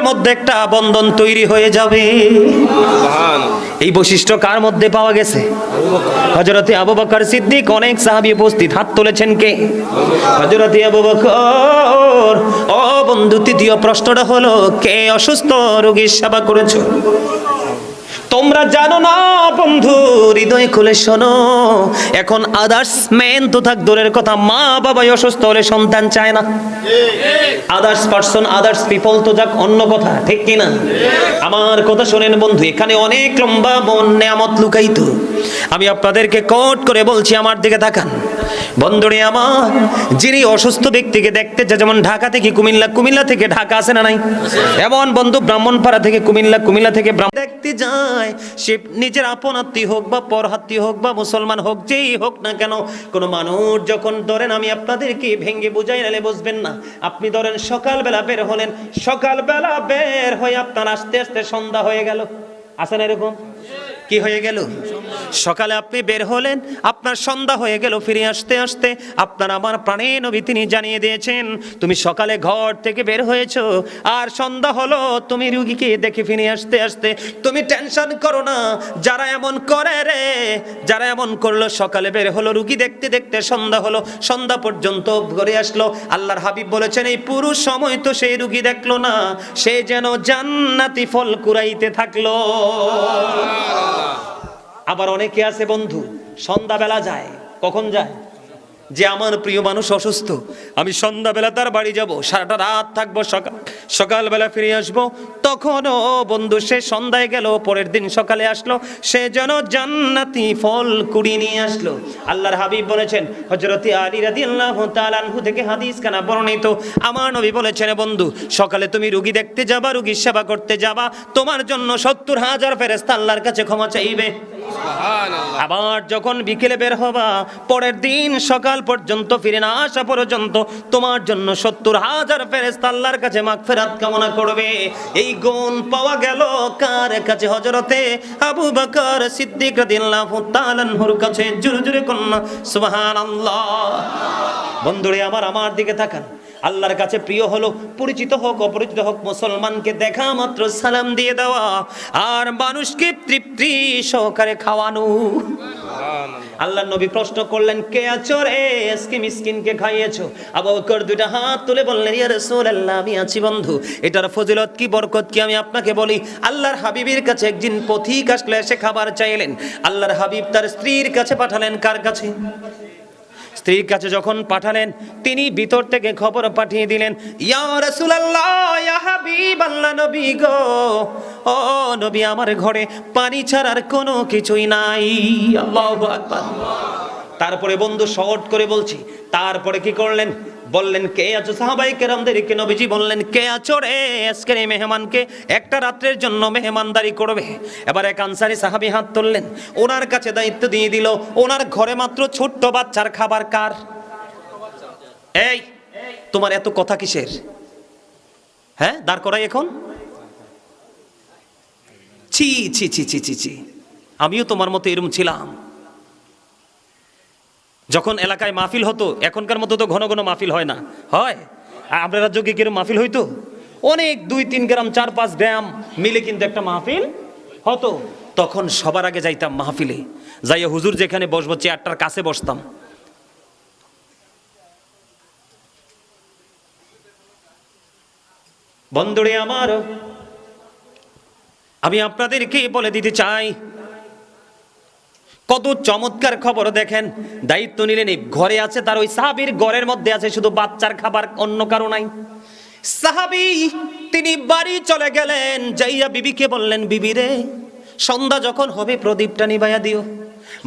মধ্যে একটা বন্ধন তৈরি হয়ে যাবে। এই বৈশিষ্ট্য কার মধ্যে পাওয়া গেছে? হযরতে আবু বকর সিদ্দিক। অনেক সাহাবী উপস্থিত, হাত তুলেছেন কে? হযরতে আবু বকর। ও বন্ধু, তৃতীয় প্রশ্নটা হলো, কে অসুস্থ রোগীর সেবা করেছো? তোমরা জানো না বন্ধু, হৃদয় খুলে শোনো, এখন আদার্স ম্যান তো থাক দূরের কথা, মা বাবা অসুস্থ হলে সন্তান চায় না। আদার্স পারসন, আদার্স পিপল তো যাক অন্য কথা, ঠিক কিনা? আমার কথা শোনেন বন্ধু, এখানে অনেক লম্বা নেয়ামত লুকায়িত। আমি আপনাদেরকে কোট করে বলছি, আমার দিকে তাকান বন্ধুরে আমার। যিনি অসুস্থ ব্যক্তিকে দেখতে যায়, যেমন ঢাকা থেকে কুমিল্লা, কুমিল্লা থেকে ঢাকা আছে না নাই? এমন বন্ধু ব্রাহ্মণপাড়া থেকে কুমিল্লা, কুমিল্লা থেকে দেখতে যায়, সে নিজের আপন আত্মীয় হোক বা পর আত্মীয় হোক বা মুসলমান হোক, যেই হোক না কেন, কোনো মানুষ যখন ধরেন, আমি আপনাদেরকে ভেঙ্গে বুঝাই নালে বুঝবেন না। আপনি ধরেন সকালবেলা বের হলেন, সকালবেলা বের হয়ে আপনার আস্তে আস্তে সন্ধ্যা হয়ে গেল, আছে না এরকম? কি হয়ে গেল? সকালে আপনি বের হলেন, আপনার সন্ধ্যা হয়ে গেল। ফিরে আসতে আসতে আপনার আমার প্রাণের নবী তিনি জানিয়ে দিয়েছেন, তুমি সকালে ঘর থেকে বের হয়েছো আর সন্ধ্যা হলো, তুমি রুগীকে দেখে ফিরে আসতে আসতে তুমি টেনশন করো না। যারা এমন করে রে, যারা এমন করলো, সকালে বের হলো, রুগী দেখতে দেখতে সন্ধ্যা হলো, সন্ধ্যা পর্যন্ত ঘরে আসলো, আল্লাহর হাবিব বলেছেন এই পুরো সময় তো সেই রুগী দেখলো না, সে যেন জান্নাতি ফল কুড়াইতে থাকলো। আবার অনেকে আছে বন্ধু, সন্ধ্যাবেলা যায়। কখন যায়? যে আমার প্রিয় মানুষ অসুস্থ, আমি সন্ধ্যাবেলা তার বাড়ি যাব, সারাটা রাত থাকবো, সকালবেলা ফিরে আসবো। তখনও বন্ধু সে সন্ধ্যায় গেল, পরের দিন সকালে আসলো, সে যেন জান্নাতি ফল কুড়িয়ে নিয়ে আসলো। আল্লাহর হাবিব বলেছেন, হযরতে আলী রাদিয়াল্লাহু তাআলা আনহু থেকে হাদিস কানা বর্ণিত, আমার নবী বলেছেন, বন্ধু সকালে তুমি রোগী দেখতে যাবা, রোগীর সেবা করতে যাবা, তোমার জন্য 70,000 ফেরেশতা আল্লাহর কাছে ক্ষমা চাইবে। আবার যখন বিকেলে বের হবা, পরের দিন সকাল পর্যন্ত ফিরে না আসা পর্যন্ত তোমার জন্য 70,000 ফেরেশতা আল্লাহর কাছে মাগফিরাত কামনা করবে। এই গুণ পাওয়া গেল কার কাছে? হযরতে আবু বকর সিদ্দিক রাদিয়াল্লাহু তাআলা আনহুর কাছে। জোরে জোরে কন্যা সুবহানাল্লাহ। বন্ধুরে আমার দিকে তাকান। আল্লাহর কাছে প্রিয় হলো, পরিচিত হোক অপরিচিত হোক, মুসলমানকে দেখা মাত্র সালাম দিয়ে দেওয়া আর মানুষকে তৃপ্তি সহকারে খাওয়ানো। আল্লাহর নবী প্রশ্ন করলেন, কে আছো রে আজকে মিসকিনকে খাইয়েছো? আবু বকর দুইটা হাত তুলে বললেন, ইয়া রাসূলুল্লাহ আমি আছি বন্ধু। এটার ফজিলত কি, বরকত কি আমি আপনাকে বলি। আল্লাহর হাবিবের কাছে একদিন পথিক আসলে, এসে খাবার চাইলেন। আল্লাহর হাবিব তার স্ত্রীর কাছে পাঠালেন। কার কাছে? স্ত্রীর কাছে যখন পাঠালেন, তিনি ভিতর থেকে খবর পাঠিয়ে দিলেন, ইয়া রাসূলুল্লাহ, ইয়া হাবিবাল্লাহ, নবী গো, ও নবী, আমার ঘরে পানি ছাড়ার কোনো কিছুই নাই। আল্লাহু আকবার। তারপরে বন্ধু শর্ট করে বলছি, তারপরে কি করলেন? বললেন, কে আছো? সাহাবায়ে কেরামদেরকে নবীজি বললেন, কে আছো রে আজকের এই মেহমানকে একটা রাত্রের জন্য মেহমানদারি করবে? এবার এক আনসারী সাহাবী হাত তুললেন, ওনার কাছে দায়িত্ব দিয়ে দিল। ওনার ঘরে মাত্র ছোট্ট বাচ্চার খাবার। কার? এই তোমার এত কথা কিসের? হ্যাঁ, দাঁড় করাই এখন। ছি ছি ছি ছি ছি ছি, আমিও তোমার মতো এরকম ছিলাম। যখন এলাকায় মাহফিল হতো, এখনকার মতো তো ঘন ঘন মাহফিল হয় না, হয়? আপনারা যোগে কিরকম মাহফিল হইতো? অনেক 2-3 গ্রাম 4-5 গ্রাম মিলে কিন্তু একটা মাহফিল হতো। তখন সবার আগে যাইতাম মাহফিলে, যাইয়া হুজুর যেখানে বসবো চেয়ারটার কাছে বসতাম। বন্ধুরে আমার, আমি আপনাদেরকে বলে দিতে চাই, কত চমৎকার খবর দেখেন। দায়িত্ব নিলেন, ঘরে আছে তার, ওই সাহাবীর ঘরের মধ্যে আছে শুধু বাচ্চার খাবার, অন্য কারো নাই। সাহাবী তিনি বাড়ি চলে গেলেন, যাইয়া বিবিকে বললেন, বিবি রে, সন্ধ্যা যখন হবে প্রদীপটা নিভাইয়া দিও,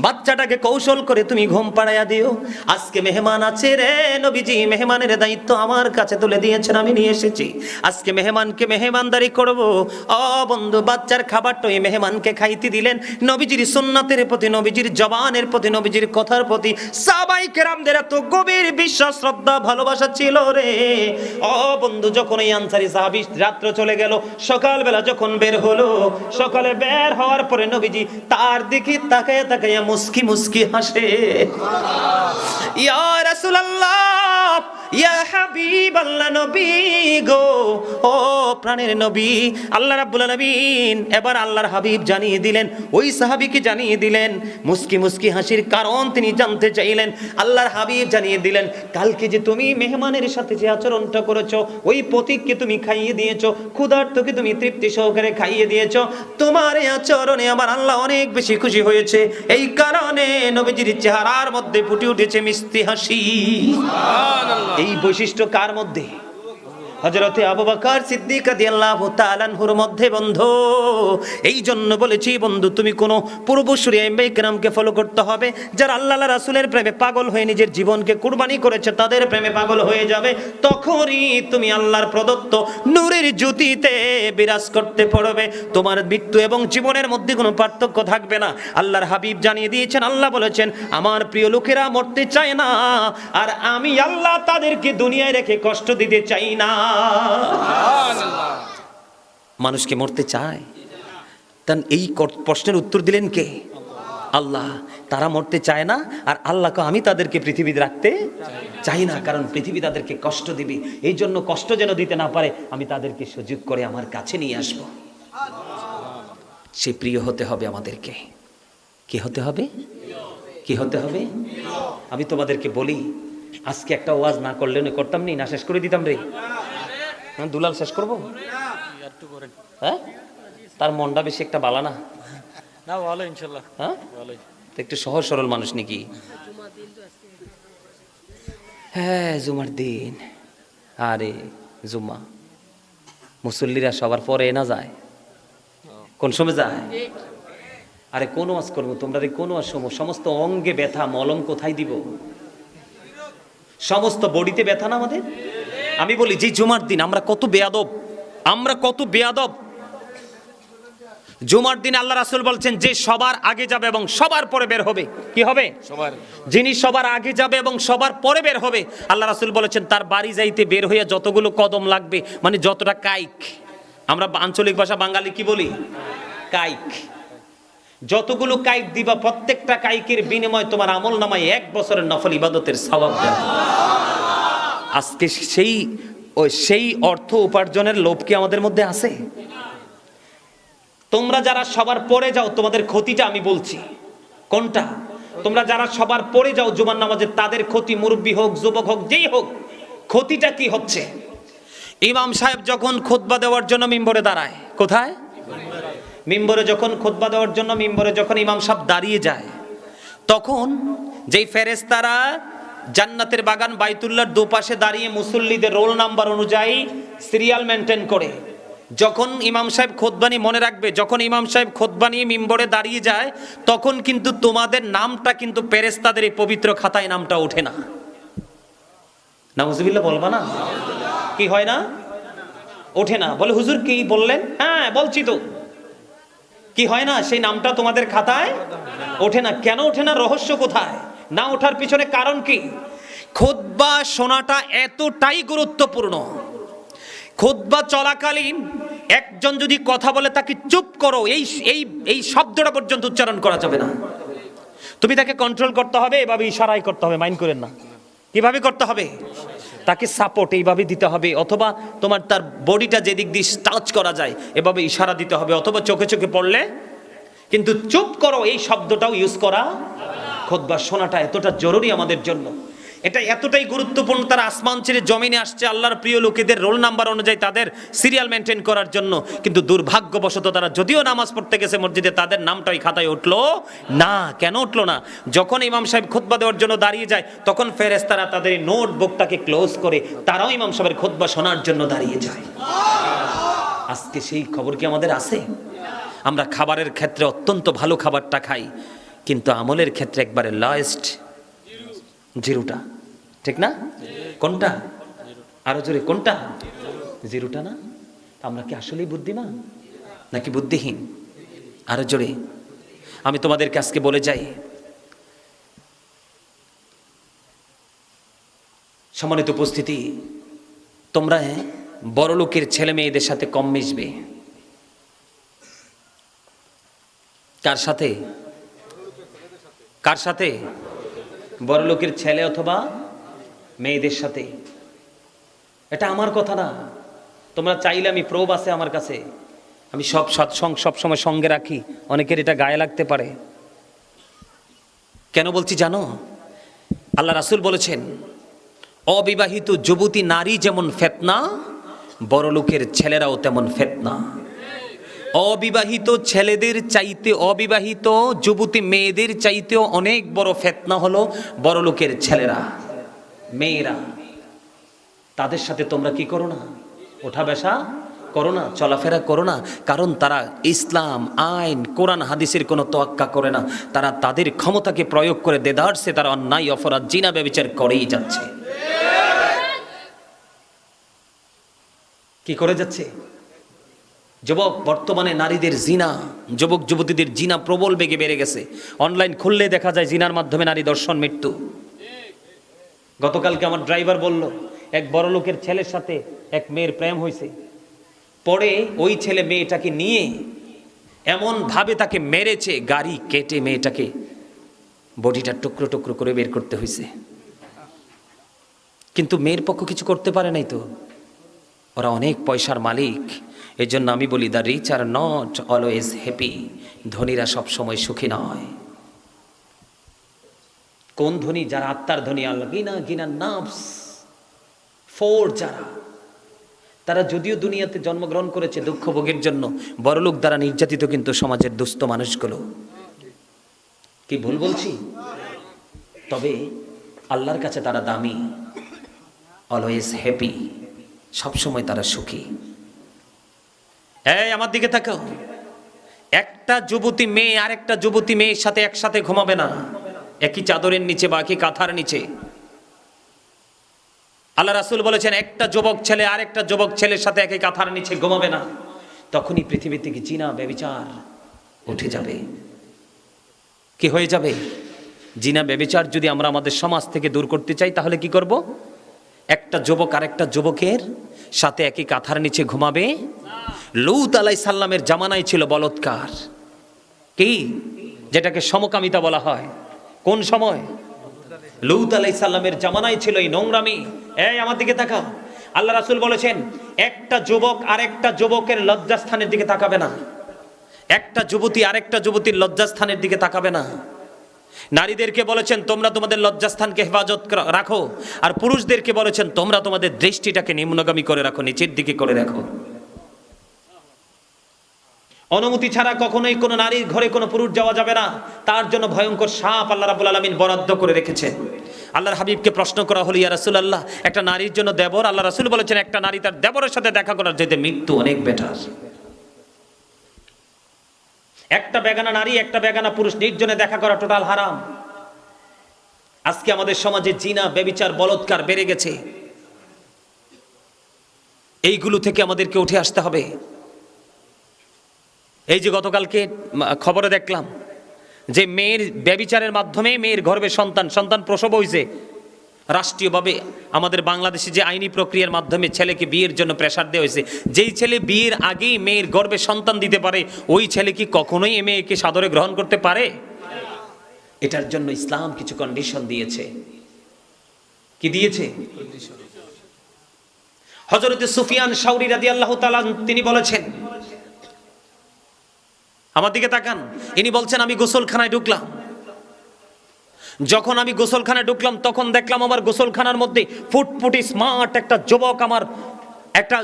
বাচ্চাটাকে কৌশল করে তুমি ঘুম পাড়াইয়া দিও। আজকে মেহমান আছে রে নবীজি, মেহমানের দায়িত্ব আমার কাছে তুলে দিয়েছেন, আমি নিয়ে এসেছি। আজকে মেহমানকে মেহমানদারি করব। ও বন্ধু, বাচ্চার খাবারটা এই মেহমানকে খাইতে দিলেন। নবীজির সুন্নাতের প্রতি, নবীজির জবানের প্রতি, নবীজির কথার প্রতি সাহাবায়ে কেরামদের এত গভীর বিশ্বাস, শ্রদ্ধা, ভালোবাসা ছিল রে। ও বন্ধু, যখন এই আনসারী সাহাবী রাত্র চলে গেল, সকালবেলা যখন বের হলো, সকালে বের হওয়ার পরে নবীজি তার দিকে তাকায় তাকায় মুস্কি মুস্কি হাসে। ইয়া রাসূলুল্লাহ, ইয়া হাবিব আল্লাহ নবী গো, ও প্রাণের নবী। আল্লাহ রাব্বুল আলামিন এবার আল্লাহর হাবিব জানিয়ে দিলেন, ওই সাহাবীকে জানিয়ে দিলেন, মুস্কি মুস্কি হাসির কারণ তিনি জানতে চাইলেন। আল্লাহর হাবিব জানিয়ে দিলেন, কালকে যে তুমি মেহমানের সাথে যে আচরণটা করেছো, ওই পথিককে তুমি খাইয়ে দিয়েছো, ক্ষুধার্তকে তুমি তৃপ্তি সহকারে খাইয়ে দিয়েছো, তোমার এই আচরণে আমার আল্লাহ অনেক বেশি খুশি হয়েছে। এই কারণে নবীজির চেহারার মধ্যে ফুটে উঠেছে মিষ্টি হাসি। এই বৈশিষ্ট্য কার মধ্যে? হযরতে আবু বকর সিদ্দিক রাদিয়াল্লাহু তাআলা আনহুর মধ্যে বন্ধু। এই জন্য বলেছি বন্ধু, তুমি কোনো পূর্বসূরি আইম্বাই কেরামকে ফলো করতে হবে, যারা আল্লাহ রাসূলের প্রেমে পাগল হয়ে নিজের জীবনকে কুরবানি করেছে, তাদের প্রেমে পাগল হয়ে যাবে। তখনই তুমি আল্লাহর প্রদত্ত নূরের জ্যোতিতে বিরাজ করতে পারবে। তোমার মৃত্যু এবং জীবনের মধ্যে কোনো পার্থক্য থাকবে না। আল্লাহর হাবিব জানিয়ে দিয়েছেন, আল্লাহ বলেছেন, আমার প্রিয় লোকেরা মরতে চায় না, আর আমি আল্লাহ তাদেরকে দুনিয়ায় রেখে কষ্ট দিতে চাই না। মানুষকে মরতে চায়, তান এই প্রশ্নের উত্তর দিলেন কে? আল্লাহ। তারা মরতে চায় না, আর আল্লাহকে আমি তাদেরকে পৃথিবীতে রাখতে চাই না, কারণ পৃথিবী তাদেরকে কষ্ট দিবে। এই জন্য কষ্ট যেন দিতে না পারে, আমি তাদেরকে সুযোগ করে আমার কাছে নিয়ে আসব। সে প্রিয় হতে হবে আমাদেরকে। কি হতে হবে? কি হতে হবে? আমি তোমাদেরকে বলি, আজকে একটা ওয়াজ না করলে করতাম নি, না শেষ করে দিতাম রে। দুলাল শেষ করবো? হ্যাঁ, তার মনটা বেশি একটা বালা না। না ভালো ইনশাআল্লাহ। হ্যাঁ, ভালোই। একটু সহজ সরল মানুষ নাকি? হ্যাঁ, জুমার দিন। আরে জুম্মা মুসল্লিরা সবার পরে না যায়? কোন সময় যায়? আরে কোন ওয়াজ করবো তোমরা? কোন ওয়াজ সময়? সমস্ত অঙ্গে ব্যথা, মলম কোথায় দিব? সমস্ত বডিতে ব্যথা না আমাদের? আমি বলি যে জুমার দিন আমরা কত বেয়াদব, আমরা কত বেয়াদব। জুমার দিন আল্লাহ রাসূল বলছেন, যে সবার আগে যাবে এবং সবার পরে বের হবে। কি হবে? সবার। যিনি সবার আগে যাবে এবং সবার পরে বের হবে, আল্লাহ রাসূল বলেছেন, তার বাড়ি যাইতে বের হইয়া যতগুলো কদম লাগবে, মানে যতটা কাইক, আমরা আঞ্চলিক ভাষা বাঙালি কি বলি? কাইক। যতগুলো কাইক দিবা, প্রত্যেকটা কাইকের বিনিময়ে তোমার আমল নামায় 1 বছরের নফল ইবাদতের সওয়াব দেওয়া। আজকে সেই অর্থ উপার্জনের লোভ কি আমাদের মধ্যে আছে? তোমরা যারা সবার পরে যাও, তোমাদের ক্ষতিটা আমি বলছি কোনটা। তোমরা যারা সবার পরে যাও জুমার নামাজে, তাদের ক্ষতি, মুরব্বী হোক, যুবক হোক, যেই হোক, ক্ষতিটা কি হচ্ছে? ইমাম সাহেব যখন খুতবা দেওয়ার জন্য মিম্বরে দাঁড়ায়, কোথায়? মিম্বরে যখন খুতবা দেওয়ার জন্য মিম্বরে যখন ইমাম সাহেব দাঁড়িয়ে যায়, তখন যেই ফেরেশতারা জান্নাতের বাগান বাইতুল্লাহর দুপাশে দাঁড়িয়ে মুসল্লিদের রোল নাম্বার অনুযায়ী সিরিয়াল মেনটেন করে, যখন ইমাম সাহেব খুতবা নিয়ে, মনে রাখবে, যখন ইমাম সাহেব খুতবা নিয়ে মিম্বরে দাঁড়িয়ে যায়, তখন কিন্তু তোমাদের নামটা কিন্তু ফেরেশতাদের এই পবিত্র খাতায় নামটা ওঠে না। নাউজুবিল্লাহ বলবা না? কি হয় না? ওঠে না। বলে হুজুর কি বললেন? হ্যাঁ বলছি তো। কি হয় না? সেই নামটা তোমাদের খাতায় ওঠে না। কেন ওঠে না? রহস্য কোথায়? না ওঠার পিছনে কারণ কি? খুতবা শোনাটা এতটাই গুরুত্বপূর্ণ। খুতবা চলাকালীন একজন যদি কথা বলে, তাকে চুপ করো, এই শব্দটা পর্যন্ত উচ্চারণ করা যাবে না। তুমি তাকে কন্ট্রোল করতে হবে, এভাবে ইশারাই করতে হবে, মাইন্ড করেন না। কিভাবে করতে হবে? তাকে সাপোর্ট এইভাবে দিতে হবে, অথবা তোমার তার বডিটা যেদিক দিয়ে টাচ করা যায় এভাবে ইশারা দিতে হবে, অথবা চোখে চোখে পড়লে। কিন্তু চুপ করো এই শব্দটাও ইউজ করা। খুতবা শোনাটা এতটা জরুরি আমাদের জন্য, এটা এতটাই গুরুত্বপূর্ণ। তারা আসমান ছেড়ে জমিনে আসছে আল্লাহর প্রিয় লোকেদের রোল নাম্বার অনুযায়ী তাদের সিরিয়াল মেনটেন করার জন্য, কিন্তু দুর্ভাগ্যবশত তারা যদিও নামাজ পড়তে গেছে মসজিদে, তাদের নামটাই খাতায় উঠলো না। কেন উঠলো না? যখন ইমাম সাহেব খুতবা দেওয়ার জন্য দাঁড়িয়ে যায়, তখন ফেরেশতারা তাদের নোটবুকটাকে ক্লোজ করে তারাও ইমাম সাহেবের খুতবা শোনার জন্য দাঁড়িয়ে যায়। আজকে সেই খবর কি আমাদের আছে? আমরা খাবারের ক্ষেত্রে অত্যন্ত ভালো খাবারটা খাই, কিন্তু আমলের ক্ষেত্রে একবারে লাস্ট জিরোটা। ঠিক না? কোনটা? আরো জোরে কোনটা? জিরোটা না? আমরা কি আসলেই বুদ্ধিমান নাকি বুদ্ধিহীন? আরো জোরে। আমি তোমাদেরকে আজকে বলে যাই, সম্মানিত উপস্থিতি, তোমরা বড় লোকের ছেলে মেয়েদের সাথে কম মিশবে। কার সাথে? কার সাথে? বড় লোকের ছেলে অথবা মেয়েদের সাথে। এটা আমার কথা না। তোমরা চাইলে, আমি প্রোব আছে আমার কাছে, আমি সব সৎসঙ্গ সবসময় সঙ্গে রাখি, অনেকের এটা গায়ে লাগতে পারে। কেন বলছি জানো? আল্লাহ রাসূল বলেছেন, অবিবাহিত যুবতী নারী যেমন ফিতনা, বড় লোকের ছেলেরাও তেমন ফিতনা। অবিবাহিত ছেলেদের চাইতে, অবিবাহিত যুবতী মেয়েদের চাইতেও অনেক বড় ফিতনা হলো বড় লোকের ছেলেরা, মেয়েরা। তাদের সাথে তোমরা কি করো না? ওঠা বসা করো না, চলাফেরা করো না। কারণ তারা ইসলাম, আইন, কোরআন, হাদিসের কোনো তোয়াক্কা করে না। তারা তাদের ক্ষমতাকে প্রয়োগ করে দেদারসে তারা অন্যায়, অপরাধ, জিনা ব্যভিচার করেই যাচ্ছে। কি করে যাচ্ছে? যুবক, বর্তমানে নারীদের জিনা, যুবক যুবতীদের জিনা প্রবল বেগে বেড়ে গেছে। অনলাইন খুললে দেখা যায় জিনার মাধ্যমে নারী দর্শন, মৃত্যু। গতকালকে আমার ড্রাইভার বলল, এক বড় লোকের ছেলের সাথে এক মেয়ের প্রেম হয়েছে। পরে ওই ছেলে মেয়েটাকে নিয়ে এমন ভাবে তাকে মেরেছে, গাড়ি কেটে মেয়েটাকে বডিটা টুকরো টুকরো করে বের করতে হয়েছে। কিন্তু মেয়ের পক্ষ কিছু করতে পারে নাই তো, ওরা অনেক পয়সার মালিক। এই জন্য আমি বলি, the rich are not always happy. ধনীরা সব সময় সুখী নয়। কোন ধনী? যারা আত্মার ধনী, আল্লাহ গিনা গিনা নাফস ফোর, যারা তারা যদিও দুনিয়াতে জন্মগ্রহণ করেছে দুঃখ ভোগের জন্য, বড়লোক দ্বারা নির্যাতিত কিন্তু সমাজের দুস্থ মানুষগুলো। কি ভুল বলছি? তবে আল্লাহর কাছে তারা দামি, অলওয়েজ হ্যাপি, সবসময় তারা সুখী। এই আমার দিকে তাকাও, একটা যুবতী মেয়ে আরেকটা যুবতী মেয়ের সাথে একসাথে ঘুমাবে না, একই চাদরের নিচে বা একই কাঁথার নিচে। আল্লাহ রাসূল বলেছেন, একটা যুবক ছেলে আরেকটা যুবক ছেলের সাথে একই কাঁথার নিচে ঘুমাবে না। তখনই পৃথিবী থেকে জিনা, ব্যভিচার উঠে যাবে। কি হয়ে যাবে? জিনা, ব্যভিচার যদি আমরা আমাদের সমাজ থেকে দূর করতে চাই, তাহলে কি করব? একটা যুবক আরেকটা যুবকের সাথে একই কাঁথার নিচে ঘুমাবে। লূত আলাইহিস সালামের জামানায় ছিল বলৎকার, কি যেটাকে সমকামিতা বলা হয়। কোন সময়? লূত আলাইহিস সালামের জামানায় ছিল এই নোংরামি। এই আমার দিকে তাকাও, আল্লাহ রাসূল বলেছেন, একটা যুবক আরেকটা যুবকের লজ্জাস্থানের দিকে তাকাবে না, একটা যুবতী আরেকটা যুবতীর লজ্জাস্থানের দিকে তাকাবে না। নারীদেরকে বলেছেন, তোমরা তোমাদের লজ্জাস্থানকে হেফাজত রাখো, আর পুরুষদেরকে বলেছেন, তোমরা তোমাদের দৃষ্টিটাকে নিম্নগামী করে রাখো, নিচের দিকে করে রাখো। অনুমতি ছাড়া কখনোই কোনো নারীর ঘরে কোনো পুরুষ যাওয়া যাবে না। তার জন্য ভয়ঙ্কর সাপ আল্লাহ রাব্বুল আলামিন বরাদ্দ করে রেখেছেন। আল্লাহর হাবিবকে প্রশ্ন করা হলো, ইয়া রাসূলুল্লাহ, একটা নারীর জন্য দেবর, আল্লাহ রাসূল বলেছেন, একটা নারী তার দেবরের সাথে দেখা করার চাইতে মৃত্যু অনেক বেটার। একটা বেগানা নারী, একটা বেগানা পুরুষ নির্জনে দেখা করা টোটাল হারাম। আজকে আমাদের সমাজে জিনা, ব্যভিচার, বলৎকার বেড়ে গেছে। এইগুলো থেকে আমাদেরকে উঠে আসতে হবে। এই যে গতকালকে খবরে দেখলাম যে মেয়ের ব্যভিচারের মাধ্যমে মেয়ের গর্ভে সন্তান প্রসব হয়েছে। রাষ্ট্রীয়ভাবে আমাদের বাংলাদেশে যে আইনি প্রক্রিয়ার মাধ্যমে ছেলেকে বিয়ের জন্য প্রেসার দেওয়া হয়েছে, যেই ছেলে বিয়ের আগেই মেয়ের গর্ভে সন্তান দিতে পারে, ওই ছেলে কি কখনোই এ মেয়েকে সাদরে গ্রহণ করতে পারে? এটার জন্য ইসলাম কিছু কন্ডিশন দিয়েছে। কি দিয়েছে? হযরত সুফিয়ান শাওরি রাদিয়াল্লাহু তাআলা তিনি বলেছেন, আমার দিকে তাকান, ইনি বলছেন, আমি গোসলখানায় ঢুকলাম। যখন আমি গোসলখানায় ঢুকলাম, তখন দেখলাম আমার গোসলখানার মধ্যে ফুটফুটি স্মার্ট একটা যুবক, আমার একটা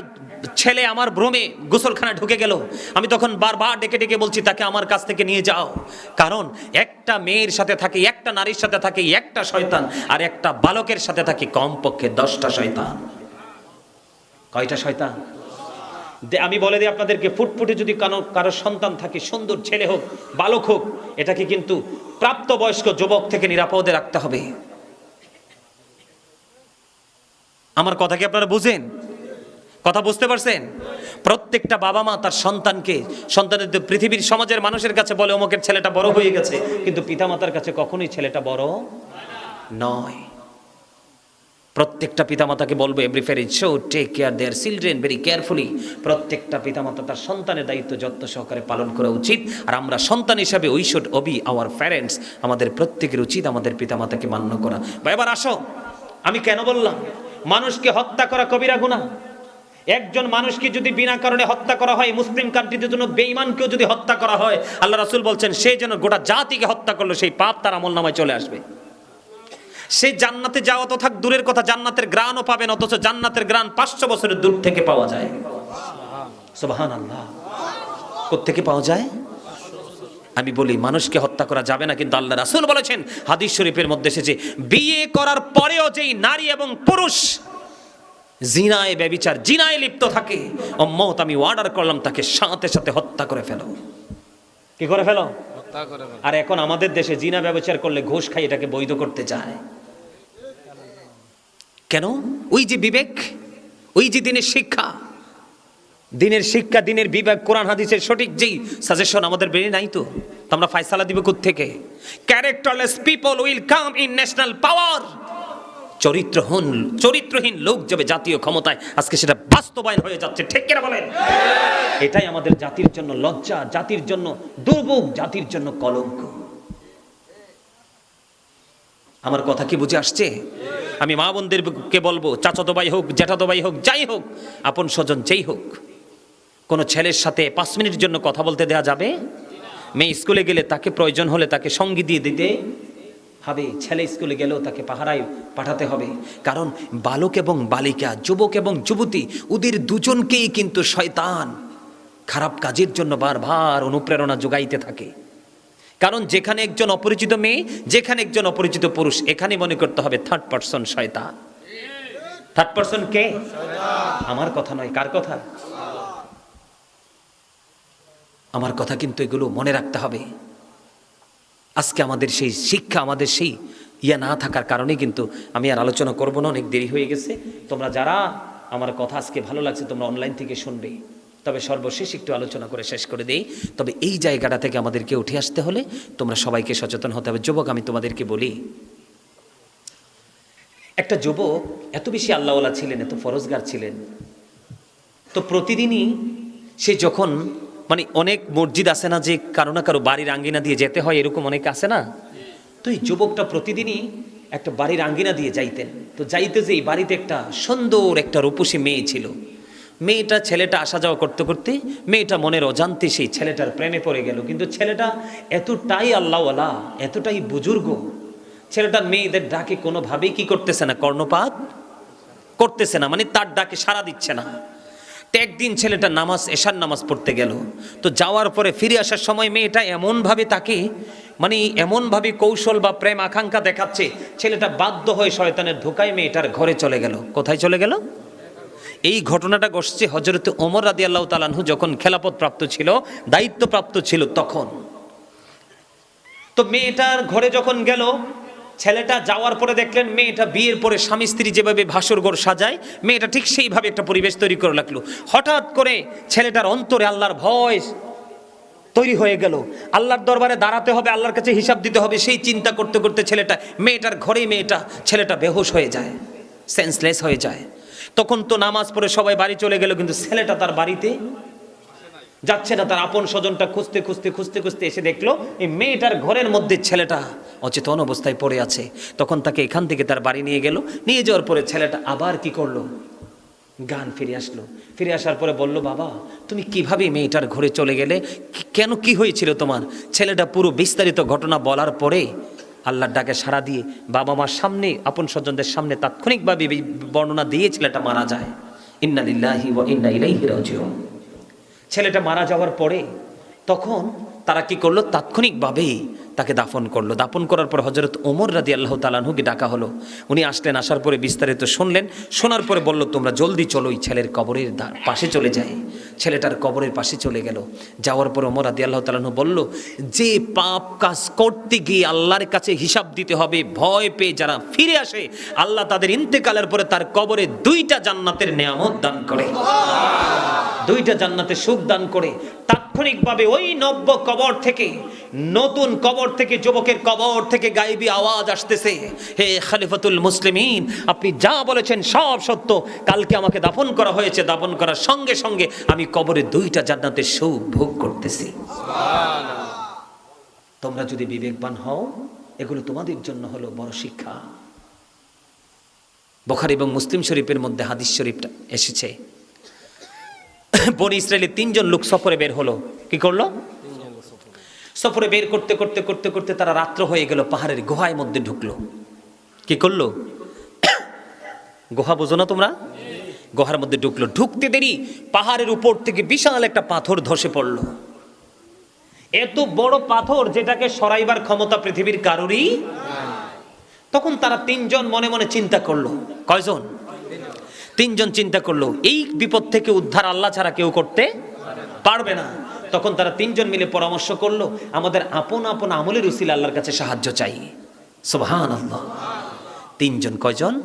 ছেলে আমার রুমে গোসলখানায় ঢুকে গেল। আমি তখন বারবার ডেকে ডেকে বলছি, তাকে আমার কাছ থেকে নিয়ে যাও। কারণ একটা মেয়ের সাথে থাকে, একটা নারীর সাথে থাকে একটা শয়তান, আর একটা বালকের সাথে থাকে কমপক্ষে 10টা শয়তান। কয়টা শয়তান? আমি বলে দিই আপনাদেরকে, ফুটফুটে যদি কারো সন্তান থাকে, সুন্দর ছেলে হোক বালক হোক, এটাকে কিন্তু প্রাপ্তবয়স্ক যুবক থেকে নিরাপদে রাখতে হবে। আমার কথা কি আপনারা বুঝেন? কথা বুঝতে পারছেন? প্রত্যেকটা বাবা মা তার সন্তানের পৃথিবীর সমাজের মানুষের কাছে বলে, অমুকের ছেলেটা বড় হয়ে গেছে, কিন্তু পিতামাতার কাছে কখনোই ছেলেটা বড় নয়। প্রত্যেকটা পিতামাতাকে বলবো, every parent should take care their children very carefully. প্রত্যেকটা পিতামাতা তার সন্তানের দায়িত্ব যত্ন সহকারে পালন করা উচিত। আর আমরা সন্তান হিসাবে we should Obi our parents. আমাদের প্রত্যেকের উচিত আমাদের পিতামাতাকে মান্য করা। বা এবার আসো, আমি কেন বললাম মানুষকে হত্যা করা কবিরা গুনাহ। একজন মানুষকে যদি বিনা কারণে হত্যা করা হয়, মুসলিম কান্ট্রিতে জন্য বেঈমানকেও যদি হত্যা করা হয়, আল্লাহ রাসূল বলছেন সে যেন গোটা জাতিকে হত্যা করলো, সেই পাপ তার আমলনামায় চলে আসবে। সে জান্নাতে যাওয়া তো থাক দূরের কথা, জান্নাতের ঘ্রাণও পাবে না, অথচ জান্নাতের ঘ্রাণ 500 বছরের দূর থেকে পাওয়া যায়। সুবহানাল্লাহ। কোত্থেকে পাওয়া যায়? আমি বলি মানুষকে হত্যা করা যাবে না, কিন্তু আল্লাহ রাসূল বলেছেন হাদিস শরীফের মধ্যে এসেছে, বিয়ে করার পরেও যেই নারী এবং পুরুষ জিনায় ব্যভিচার জিনায় লিপ্ত থাকে, উম্মত আমি অর্ডার করলাম তাকে সাথে সাথে হত্যা করে ফেলো। কি করে ফেলো? হত্যা করে ফেলো। আর এখন আমাদের দেশে জিনা ব্যভিচার করলে ঘুষ খাই এটাকে বৈধ করতে চায়। কেন? ওই যে বিবেক, ওই যে দিনের শিক্ষা, দিনের শিক্ষা, দিনের বিবেক, কোরআন হাদিসের সঠিক যেই সাজেশন আমাদের বেরিয়ে নাই, তো আমরা ফয়সালা দিব কোত্থেকে? Characterless people will come in national power. চরিত্রহীন লোক যাবে জাতীয় ক্ষমতায়, আজকে সেটা বাস্তবায়ন হয়ে যাচ্ছে। ঠিক কিনা বলেন? এটাই আমাদের জাতির জন্য লজ্জা, জাতির জন্য দুর্ভোগ, জাতির জন্য কলঙ্ক। আমার কথা কি বুঝে আসছে? আমি মা বোনদেরকে বলবো, চাচাতো ভাই হোক, জ্যাঠাতো ভাই হোক, যাই হোক, আপন স্বজন যেই হোক, কোনো ছেলের সাথে 5 মিনিটের জন্য কথা বলতে দেওয়া যাবে? মেয়ে স্কুলে গেলে তাকে প্রয়োজন হলে তাকে সঙ্গী দিয়ে দিতে হবে, ছেলে স্কুলে গেলেও তাকে পাহারায় পাঠাতে হবে। কারণ বালক এবং বালিকা, যুবক এবং যুবতী, ওদের দুজনকেই কিন্তু শয়তান খারাপ কাজের জন্য বারবার অনুপ্রেরণা যোগাইতে থাকে। কারণ যেখানে একজন অপরিচিত মেয়ে, যেখানে একজন অপরিচিত পুরুষ, এখানে মনে করতে হবে থার্ড পারসন শয়তান। থার্ড পারসন কে? আমার কথা নয়, কার কথা? আমার কথা। কিন্তু এগুলো মনে রাখতে হবে। আজকে আমাদের সেই শিক্ষা, আমাদের সেই না থাকার কারণে কিন্তু আমি আর আলোচনা করব না, অনেক দেরি হয়ে গেছে। তোমরা যারা আমার কথা আজকে ভালো লাগছে তোমরা অনলাইন থেকে শুনবে, তবে সর্বশেষ একটু আলোচনা করে শেষ করে দেই। তবে এই জায়গাটা থেকে আমাদেরকে উঠে আসতে হলে তোমরা সবাইকে সচেতন হতে হবে। যুবক, আমি তোমাদেরকে বলি, একটা যুবক এত বেশি আল্লাহওয়ালা ছিলেন, এত ফরজগার ছিলেন, তো প্রতিদিনই সে যখন অনেক মসজিদ আছে না যে কারো না কারো বাড়ির আঙ্গিনা দিয়ে যেতে হয়, এরকম অনেক আছে না? তো এই যুবকটা প্রতিদিনই একটা বাড়ির আঙ্গিনা দিয়ে যাইতেন। তো যাইতে যে এই বাড়িতে একটা সুন্দর একটা রূপসী মেয়ে ছিল। মেয়েটা ছেলেটা আসা যাওয়া করতে করতে মেয়েটা মনের অজান্তে সেই ছেলেটার প্রেমে পড়ে গেল। কিন্তু ছেলেটা এতটাই আল্লাহওয়ালা, এতটাই বুজুর্গ, ছেলেটা মেয়েদের ডাকে কোনোভাবেই কি করতেছে না, কর্ণপাত করতেছে না, তার ডাকে সাড়া দিচ্ছে না। তো একদিন ছেলেটা এশার নামাজ পড়তে গেল। তো যাওয়ার পরে ফিরে আসার সময় মেয়েটা এমনভাবে তাকে এমনভাবে কৌশল বা প্রেম আকাঙ্ক্ষা দেখাচ্ছে, ছেলেটা বাধ্য হয়ে শয়তানের ধোঁকায় মেয়েটার ঘরে চলে গেল। কোথায় চলে গেল? এই ঘটনাটা ঘটছে হযরত ওমর রাদিয়াল্লাহু তাআলা আনহু যখন খেলাফত প্রাপ্ত ছিল, দায়িত্বপ্রাপ্ত ছিল তখন। তো মেয়েটার ঘরে যখন গেল, ছেলেটা যাওয়ার পরে দেখলেন মেয়েটা বিয়ের পরে স্বামী স্ত্রী যেভাবে ভাসর ঘর সাজায়, মেয়েটা ঠিক সেইভাবে একটা পরিবেশ তৈরি করে রাখলো। হঠাৎ করে ছেলেটার অন্তরে আল্লাহর ভয় তৈরি হয়ে গেল। আল্লাহর দরবারে দাঁড়াতে হবে, আল্লাহর কাছে হিসাব দিতে হবে, সেই চিন্তা করতে করতে মেয়েটার ঘরেই ছেলেটা বেহুশ হয়ে যায়, সেন্সলেস হয়ে যায়। তখন তো নামাজ পড়ে সবাই বাড়ি চলে গেল, কিন্তু ছেলেটা তার বাড়িতে যাচ্ছে না। তার আপন স্বজনটা খুঁজতে খুঁজতে এসে দেখলো এই মেয়েটার ঘরের মধ্যে ছেলেটা অচেতন অবস্থায় পড়ে আছে। তখন তাকে এখান থেকে তার বাড়ি নিয়ে গেল। নিয়ে যাওয়ার পরে ছেলেটা আবার কি করলো, গান ফিরে আসলো। ফিরে আসার পরে বলল, বাবা তুমি কিভাবে মেয়েটার ঘরে চলে গেলে, কেন, কি হয়েছিল তোমার? ছেলেটা পুরো বিস্তারিত ঘটনা বলার পরে আল্লাহর ডাকে সাড়া দিয়ে বাবা মার সামনে, আপন স্বজনদের সামনে তাৎক্ষণিকভাবে বর্ণনা দিয়ে ছেলেটা মারা যায়। ইন্না লিল্লাহি ওয়া ইন্না ইলাইহি রাজিউন। ছেলেটা মারা যাওয়ার পরে তখন তারা কি করলো, তাৎক্ষণিকভাবেই তাকে দাফন করলো। দাফন করার পর হযরত ওমর রাদিয়াল্লাহু তাআলা আনহুকে ডাকা হলো। উনি আসলেন, আসার পরে বিস্তারিত শুনলেন। শোনার পরে বলল, তোমরা জলদি চলো, এই ছেলের কবরের পাশে চলে যায়। ছেলেটার কবরের পাশে চলে গেল। যাওয়ার পর ওমর রাদিয়াল্লাহু তাআলা আনহু বলল, যে পাপ কাজ করতে গিয়ে আল্লাহর কাছে হিসাব দিতে হবে, ভয় পেয়ে যারা ফিরে আসে, আল্লাহ তাদের ইন্তেকালের পরে তার কবরে 2টা জান্নাতের নেয়ামত দান করে, 2টা জান্নাতের সুখ দান করে। তাৎক্ষণিকভাবে ওই নব্য কবর থেকে, নতুন কবর থেকে, যুবকের কবর থেকে গায়েবী আওয়াজ আসতেছে, হে খলিফাতুল মুসলিমিন, আপনি যা বলেছেন সব সত্য। কালকে আমাকে দাফন করা হয়েছে, দাফন করার সঙ্গে সঙ্গে আমি কবরে 2টা জান্নাতের সুখ ভোগ করতেছি। তোমরা যদি বিবেকবান হও, এগুলো তোমাদের জন্য হলো বড় শিক্ষা। বুখারী এবং মুসলিম শরীফের মধ্যে হাদিস শরীফটা এসেছে, বনি ইসরায়েলের 3 জন লোক সফরে বের হলো। কি করলো? সফরে বের করতে করতে করতে করতে তারা রাত্র হয়ে গেল, পাহাড়ের গুহার মধ্যে ঢুকলো। কি করলো? গুহা বোঝো না তোমরা? গুহার মধ্যে ঢুকলো। ঢুকতে দেরি পাহাড়ের উপর থেকে বিশাল একটা পাথর ধসে পড়লো। এত বড় পাথর যেটাকে সরাইবার ক্ষমতা পৃথিবীর কারোরই। তখন তারা 3 জন মনে মনে চিন্তা করলো। কয়জন? 3 জন চিন্তা করলো, এই বিপদ থেকে উদ্ধার আল্লাহ ছাড়া কেউ করতে পারবে না। তখন তারা 3 জন মিলে পরামর্শ করলো, আমাদের আপন আপন আমলের উসিলা আল্লাহর কাছে সাহায্য চাই। সুবহানাল্লাহ। 3 জন। কয়জন?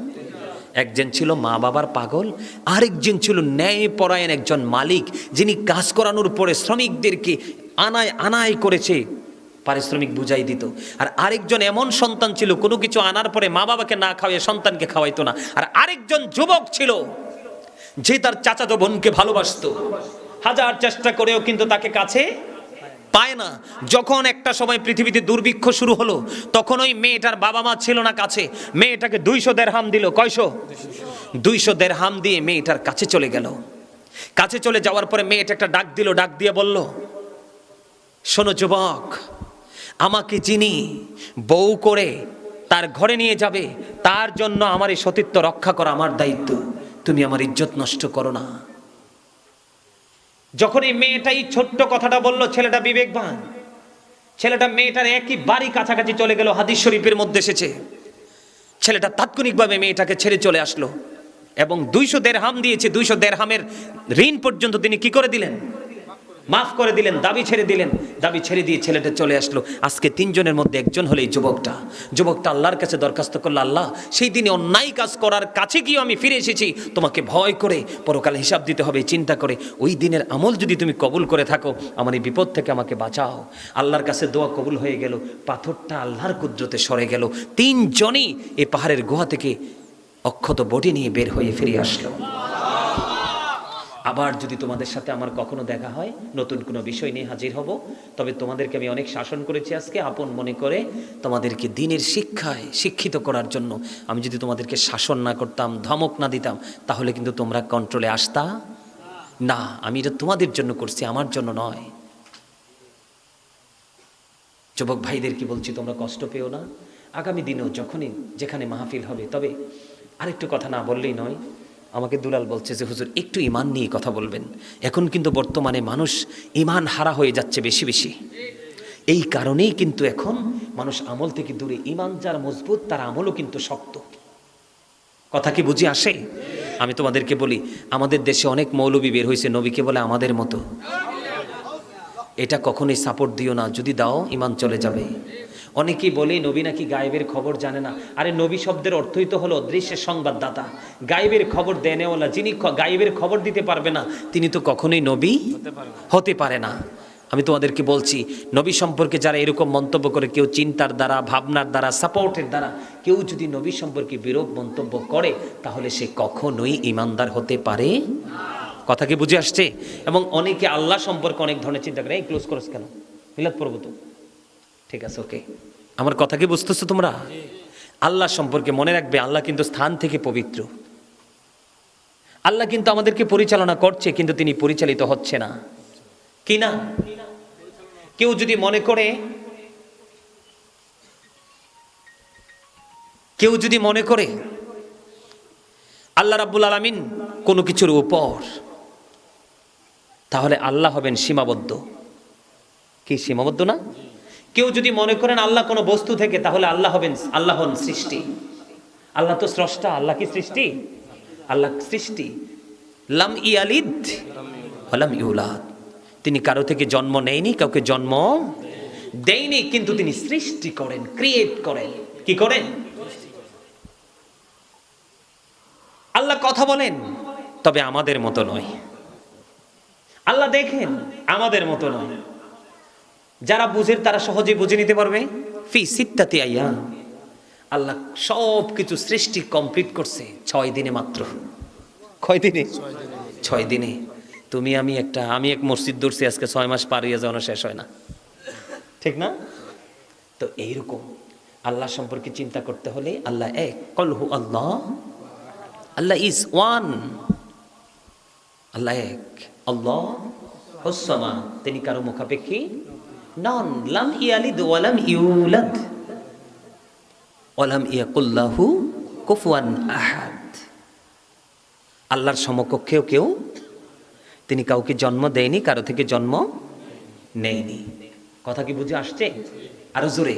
একজন ছিল মা বাবার পাগল, আরেকজন ছিল ন্যায়পরায়ণ একজন মালিক, যিনি কাজ করানোর পরে শ্রমিকদেরকে আনায় আনায় করেছে, পারিশ্রমিক বুঝাই দিত। আর আরেকজন এমন সন্তান ছিল, কোনো কিছু আনার পরে মা বাবাকে না খাওয়াইয়ে সন্তানকে খাওয়াইতো না। আর আরেকজন যুবক ছিল যে তার চাচাতো বোনকে ভালোবাসতো, হাজার চেষ্টা করেও কিন্তু তাকে কাছে পায় না। যখন একটা সময় পৃথিবীতে দুর্ভিক্ষ শুরু হলো, তখন ওই মেয়েটার বাবা মা ছিল না কাছে। মেয়েটাকে 200 দিরহাম দিল। কয়শো? 200 দিরহাম দিয়ে মেয়েটার কাছে চলে গেল। কাছে চলে যাওয়ার পরে মেয়েটা একটা ডাক দিল, ডাক দিয়ে বলল, শোনো যুবক, আমাকে যিনি বউ করে তার ঘরে নিয়ে যাবে, তার জন্য আমার এই সতীত্ব রক্ষা করা আমার দায়িত্ব। তুমি আমার ইজ্জত নষ্ট করো না। যখন এই মেয়েটাই ছোট্ট কথাটা বললো, ছেলেটা বিবেকবান, ছেলেটা মেয়েটার একই বাড়ি কাছাকাছি চলে গেল। হাদিস শরীফের মধ্যে এসেছে, ছেলেটা তাৎক্ষণিকভাবে মেয়েটাকে ছেড়ে চলে আসলো এবং 200 দিরহাম দিয়েছে। 200 দিরহামের ঋণ পর্যন্ত তিনি কি করে দিলেন? মাফ করে দিলেন, দাবি ছেড়ে দিলেন। দাবি ছেড়ে দিয়ে ছেলেটা চলে আসলো। আজকে 3 জনের মধ্যে একজন হলো এই যুবকটা আল্লাহর কাছে দরখাস্ত করলো, আল্লাহ, সেই দিনে অন্যায় কাজ করার কাছে গিয়ে আমি ফিরে এসেছি, তোমাকে ভয় করে, পরকালে হিসাব দিতে হবে চিন্তা করে। ওই দিনের আমল যদি তুমি কবুল করে থাকো, আমার এই বিপদ থেকে আমাকে বাঁচাও। আল্লাহর কাছে দোয়া কবুল হয়ে গেল, পাথরটা আল্লাহর কুদরতে সরে গেল। 3 জনই এই পাহাড়ের গুহা থেকে অক্ষত বডি নিয়ে বের হয়ে ফিরে আসলো। আবার যদি তোমাদের সাথে আমার কখনো দেখা হয়, নতুন কোনো বিষয় নিয়ে হাজির হব। তবে তোমাদেরকে আমি অনেক শাসন করেছি আজকে, আপন মনে করে তোমাদেরকে দ্বীনের শিক্ষায় শিক্ষিত করার জন্য। আমি যদি তোমাদেরকে শাসন না করতাম, ধমক না দিতাম, তাহলে কিন্তু তোমরা কন্ট্রোলে আসতা না। আমি এটা তোমাদের জন্য করছি, আমার জন্য নয়। যুবক ভাইদের কি বলছি, তোমরা কষ্ট পেও না। আগামী দিনেও যখনই যেখানে মাহফিল হবে, তবে আরেকটু কথা না বললেই নয়। আমাকে দুলাল বলছে যে হুজুর একটু ঈমান নিয়ে কথা বলবেন। এখন কিন্তু বর্তমানে মানুষ ঈমান হারা হয়ে যাচ্ছে বেশি বেশি। এই কারণেই কিন্তু এখন মানুষ আমল থেকে দূরে। ঈমান যার মজবুত, তার আমলও কিন্তু শক্ত। কথা কি বুঝে আসে? আমি তোমাদেরকে বলি, আমাদের দেশে অনেক মৌলবী বের হয়েছে, নবীকে বলে আমাদের মতো। এটা কখনোই সাপোর্ট দিও না, যদি দাও ঈমান চলে যাবে। অনেকেই বলে নবী নাকি গায়েবের খবর জানে না। আরে নবী শব্দের অর্থই তো হলো দৃশ্যের সংবাদদাতা। গায়েবের খবর দেনেওয়ালা, যিনি গায়েবের খবর দিতে পারবে না, তিনি তো কখনোই নবী হতে পারে না। আমি তোমাদেরকে বলছি, নবী সম্পর্কে যারা এরকম মন্তব্য করে, কেউ চিন্তার দ্বারা, ভাবনার দ্বারা, সাপোর্টের দ্বারা, কেউ যদি নবী সম্পর্কে বিরূপ মন্তব্য করে, তাহলে সে কখনোই ঈমানদার হতে পারে। কথা কি বুঝে আসছে? এবং অনেকে আল্লাহ সম্পর্কে অনেক ধরনের চিন্তা করে। এই ক্লোজ করছ কেন? মিলাদ পড়ব তো। ঠিক আছে, ওকে। আমার কথা কি বুঝতেছো তোমরা? আল্লাহ সম্পর্কে মনে রাখবে, আল্লাহ কিন্তু স্থান থেকে পবিত্র। আল্লাহ কিন্তু আমাদেরকে পরিচালনা করছে, কিন্তু তিনি পরিচালিত হচ্ছে না, কি না? কেউ যদি মনে করে, আল্লাহ রাব্বুল আলামিন কোনো কিছুর উপর, তাহলে আল্লাহ হবেন সীমাবদ্ধ। কি সীমাবদ্ধ না? কেউ যদি মনে করেন আল্লাহ কোনো বস্তু থেকে, তাহলে আল্লাহ হন সৃষ্টি। আল্লাহ তো স্রষ্টা, আল্লাহ কি সৃষ্টি? আল্লাহ সৃষ্টি। লাম ইয়ালিদ ওয়া লাম ইউলাদ, তিনি কারো থেকে জন্ম নেয়নি, কাউকে জন্ম দেয়নি, কিন্তু তিনি সৃষ্টি করেন, ক্রিয়েট করেন। কি করেন? আল্লাহ কথা বলেন, তবে আমাদের মতো নয়। আল্লাহ দেখেন, আমাদের মতো নয়। যারা বুঝের তারা সহজে বুঝে নিতে পারবে। ফি সিত্তাতি আইয়াম, আল্লাহ সব কিছু সৃষ্টি কমপ্লিট করছে 6 দিনে মাত্র। কয় দিনে? 6 দিনে। তুমি আমি এক মসজিদ ধরছি, আজকে 6 মাস পার হয়ে যাওয়ানো শেষ হয় না, ঠিক না? তো এইরকম আল্লাহ সম্পর্কে চিন্তা করতে হলে, আল্লাহ এক, কল হু আল্লাহ আল্লাহ ইজ ওয়ান, আল্লাহ এক। আল্লাহ হুস-সামা, তিনি কারো মুখাপেক্ষী নন। লাম ইয়ালিদ ওয়ালাম ইউলাদ ওয়ালাম ইয়াকুল লাহু কুফুয়ান আহাদ। আল্লাহর সমকক্ষেও কেউ, তিনি কাউকে জন্ম দেয়নি, কারো থেকে জন্ম নেয়নি। কথা কি বুঝে আসছে? আরো জোরে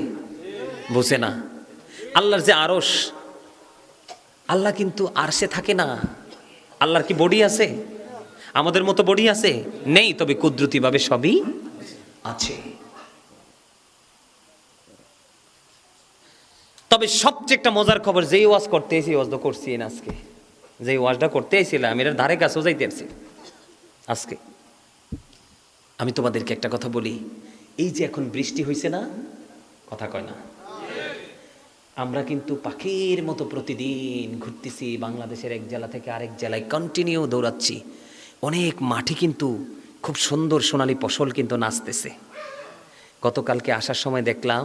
বুঝে না? আল্লাহর যে আরশ, আল্লাহ কিন্তু আরশে থাকে না। আল্লাহর কি বডি আছে? আমাদের মতো বডি আছে? নেই, তবে কুদরতিভাবে সবই আছে। তবে সবচেয়ে একটা মজার খবর, যেই ওয়াজ করতে এসি, ওয়াজ তো করছি না আজকে, যেই ওয়াজটা করতে এসেছিলাম আমি এর ধারে কাছেও যাইতে পারছি আজকে। আমি তোমাদেরকে একটা কথা বলি, এই যে এখন বৃষ্টি হয়েছে না, কথা কয় না, আমরা কিন্তু পাখির মতো প্রতিদিন ঘুরতেছি, বাংলাদেশের এক জেলা থেকে আরেক জেলায় কন্টিনিউ দৌড়াচ্ছি। অনেক মাঠে কিন্তু খুব সুন্দর সোনালী ফসল কিন্তু নাচতেছে। গতকালকে আসার সময় দেখলাম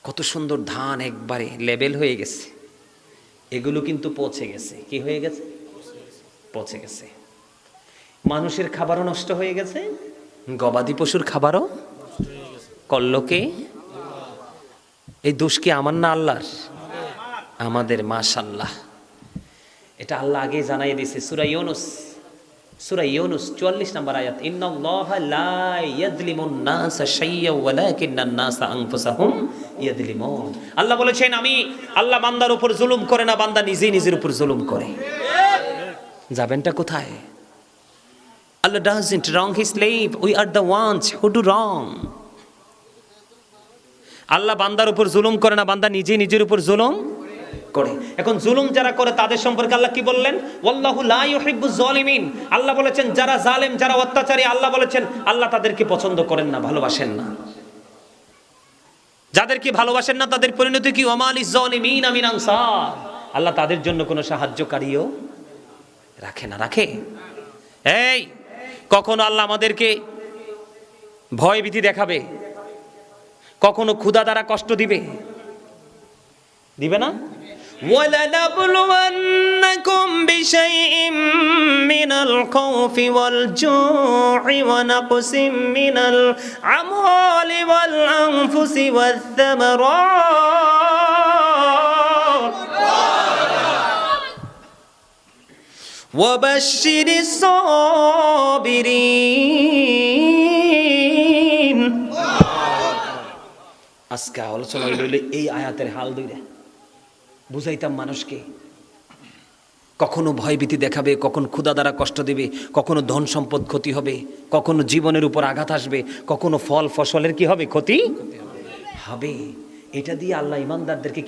কত সুন্দর ধান একবারে লেবেল হয়ে গেছে। এগুলো কিন্তু পচে গেছে। কি হয়ে গেছে? পচে গেছে। মানুষের খাবারও নষ্ট হয়ে গেছে, গবাদি পশুর খাবারও করলো কে? এই দোষ কি আমার না আল্লাহর? আমাদের। মাশাআল্লাহ, এটা আল্লাহ আগে জানাই দিয়েছে। সূরা ইউনূস 44 নম্বর আয়াত, ইন্নাল্লাহা লা ইয়াযলিমুন নাসা শাইয়্যা ওয়ালাকিন্নান নাসা আনফুসাহুম ইয়াযলিমুন। আল্লাহ বলেছেন, আমি আল্লাহ বান্দার উপর জুলুম করে না, বান্দা নিজেই নিজের উপর জুলুম করে। যাবেনটা কোথায়? Allah doesn't wrong his slave, we are the ones who do wrong. আল্লাহ বান্দার উপর জুলুম করে না, বান্দা নিজেই নিজের উপর জুলুম করে। এখন জুলুম যারা করে তাদের সম্পর্কে আল্লাহ কি বললেন? ওয়াল্লাহু লা ইউহিব্বুজ জালিমিন। আল্লাহ বলেছেন যারা জালেম, যারা অত্যাচারী, আল্লাহ বলেছেন আল্লাহ তাদেরকে পছন্দ করেন না, ভালোবাসেন না। যাদেরকে ভালোবাসেন না তাদের পরিণতি কি? ওয়া মালিজ জালিমিনা মিন আনসার। আল্লাহ তাদের জন্য কোনো সাহায্যকারীও রাখে না। রাখে? এই কখনো আল্লাহ আমাদেরকে ভয় ভীতি দেখাবে, কখনো ক্ষুধা দ্বারা কষ্ট দিবে? দিবে না? وَلَنَبْلُوَنَّكُمْ بِشَيْءٍ مِّنَ الْخَوْفِ وَالْجُوعِ وَنَقْصٍ مِّنَ الْأَمْوَالِ وَالْأَنفُسِ وَالثَّمَرَاتِ وَبَشِّرِ الصَّابِرِينَ। আজকে আলোচনা হইল এই আয়াতের হাল ধরে বুঝাইতাম মানুষকে। কখনো ভয়ভীতি দেখাবে, কখনো ক্ষুধা দ্বারা কষ্ট দেবে, কখনো ধন সম্পদ ক্ষতি হবে, কখনো জীবনের উপর আঘাত আসবে, কখনো ফল ফসলের কি হবে? ক্ষতি হবে। এটা দিয়ে আল্লাহ ইমানদারদেরকে